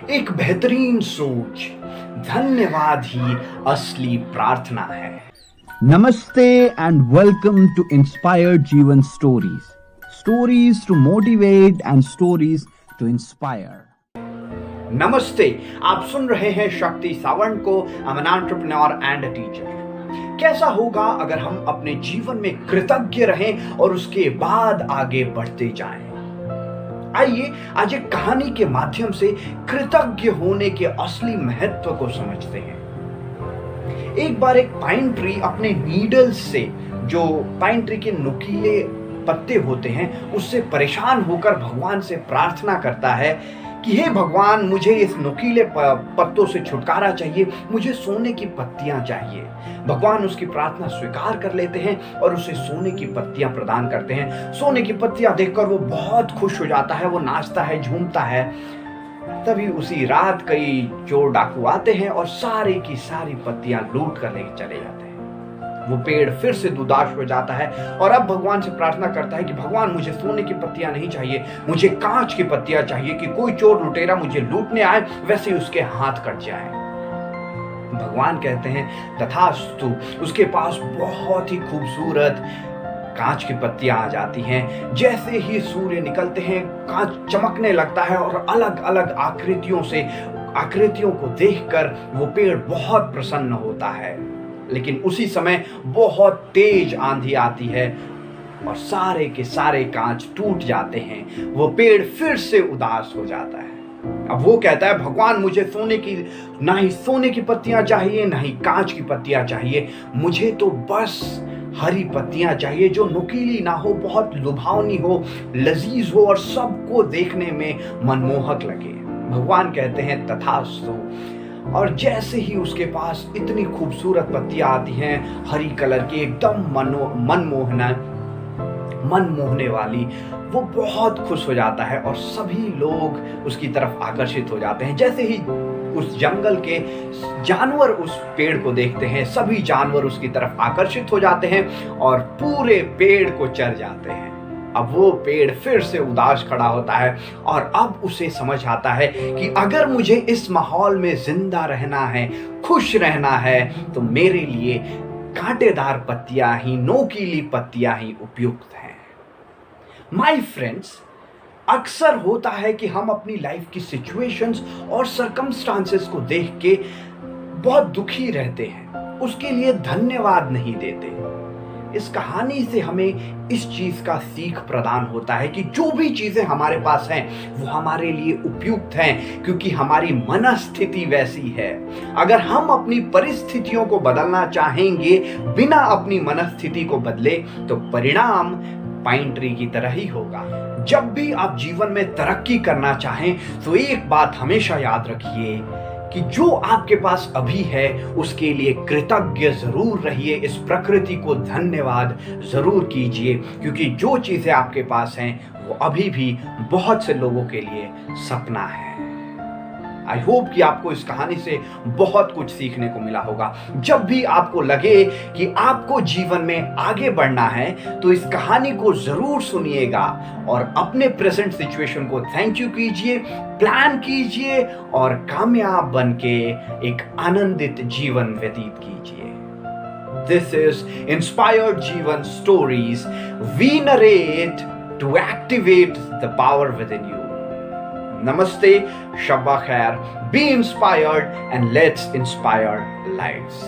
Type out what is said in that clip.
एक बेहतरीन सोच, धन्यवाद ही असली प्रार्थना है। Namaste and welcome to Inspired Jeevan Stories. Stories to motivate and stories to inspire. नमस्ते, आप सुन रहे हैं शक्ति सावंत को, I'm an entrepreneur and a teacher। कैसा होगा अगर हम अपने जीवन में कृतज्ञ रहें और उसके बाद आगे बढ़ते जाएं? आइए आज एक कहानी के माध्यम से कृतज्ञ होने के असली महत्व को समझते हैं। एक बार एक पाइन ट्री अपने नीडल्स से, जो पाइन ट्री के नुकीले पत्ते होते हैं, उससे परेशान होकर भगवान से प्रार्थना करता है कि हे भगवान, मुझे इस नुकीले पत्तों से छुटकारा चाहिए, मुझे सोने की पत्तियां चाहिए। भगवान उसकी प्रार्थना स्वीकार कर लेते हैं और उसे सोने की पत्तियां प्रदान करते हैं। सोने की पत्तियां देखकर वो बहुत खुश हो जाता है, वो नाचता है, झूमता है। तभी उसी रात कई चोर डाकू आते हैं और सारी की सारी पत्तियां लूट कर लेके चले जाते हैं। वो पेड़ फिर से दुदाश हो जाता है और अब भगवान से प्रार्थना करता है कि भगवान, मुझे सोने की पत्तियां नहीं चाहिए, मुझे कांच की पत्तियां चाहिए कि कोई चोर लुटेरा मुझे लूटने आए वैसे ही उसके हाथ कट जाए। भगवान कहते हैं तथास्तु। उसके पास बहुत ही खूबसूरत कांच की पत्तियां आ जाती हैं। जैसे ही सूर्य निकलते हैं, कांच चमकने लगता है और अलग अलग आकृतियों को देखकर वो पेड़ बहुत प्रसन्न होता है। लेकिन उसी समय बहुत तेज आंधी आती है और सारे के सारे कांच टूट जाते हैं। वो पेड़ फिर से उदास हो जाता है। अब वो कहता है भगवान, मुझे ना ही सोने की पत्तियां चाहिए, ना ही कांच की पत्तियां चाहिए, मुझे तो बस हरी पत्तियां चाहिए जो नुकीली ना हो, बहुत लुभावनी हो, लजीज हो और सबको देखने में मनमोहक लगे। भगवान कहते हैं तथास्तु। और जैसे ही उसके पास इतनी खूबसूरत पत्तियां आती हैं, हरी कलर की, एकदम मन मोहने वाली, वो बहुत खुश हो जाता है और सभी लोग उसकी तरफ आकर्षित हो जाते हैं। जैसे ही उस जंगल के जानवर उस पेड़ को देखते हैं, सभी जानवर उसकी तरफ आकर्षित हो जाते हैं और पूरे पेड़ को चर जाते हैं। अब वो पेड़ फिर से उदास खड़ा होता है और अब उसे समझ आता है कि अगर मुझे इस माहौल में जिंदा रहना है, खुश रहना है, तो मेरे लिए कांटेदार पत्तियां ही, नोकीली पत्तियां ही उपयुक्त हैं। माय फ्रेंड्स, अक्सर होता है कि हम अपनी लाइफ की सिचुएशंस और सर्कमस्टांसेस को देख के बहुत दुखी रहते हैं, उसके लिए धन्यवाद नहीं देते। इस कहानी से हमें इस चीज का सीख प्रदान होता है कि जो भी चीजें हमारे पास हैं वो हमारे लिए उपयुक्त हैं, क्योंकि हमारी मनस्थिति वैसी है। अगर हम अपनी परिस्थितियों को बदलना चाहेंगे बिना अपनी मनस्थिति को बदले, तो परिणाम पाइन ट्री की तरह ही होगा। जब भी आप जीवन में तरक्की करना चाहें तो एक बात हमेशा याद रखिए कि जो आपके पास अभी है उसके लिए कृतज्ञ जरूर रहिए। इस प्रकृति को धन्यवाद जरूर कीजिए, क्योंकि जो चीजें आपके पास हैं वो अभी भी बहुत से लोगों के लिए सपना है। आई होप कि आपको इस कहानी से बहुत कुछ सीखने को मिला होगा। जब भी आपको लगे कि आपको जीवन में आगे बढ़ना है तो इस कहानी को जरूर सुनिएगा और अपने प्रेजेंट सिचुएशन को थैंक यू कीजिए, प्लान कीजिए और कामयाब बनके एक आनंदित जीवन व्यतीत कीजिए। This is Inspired Jeevan Stories. We narrate to activate the power within you. Namaste, Shabba Khair, be inspired and let's inspire lives.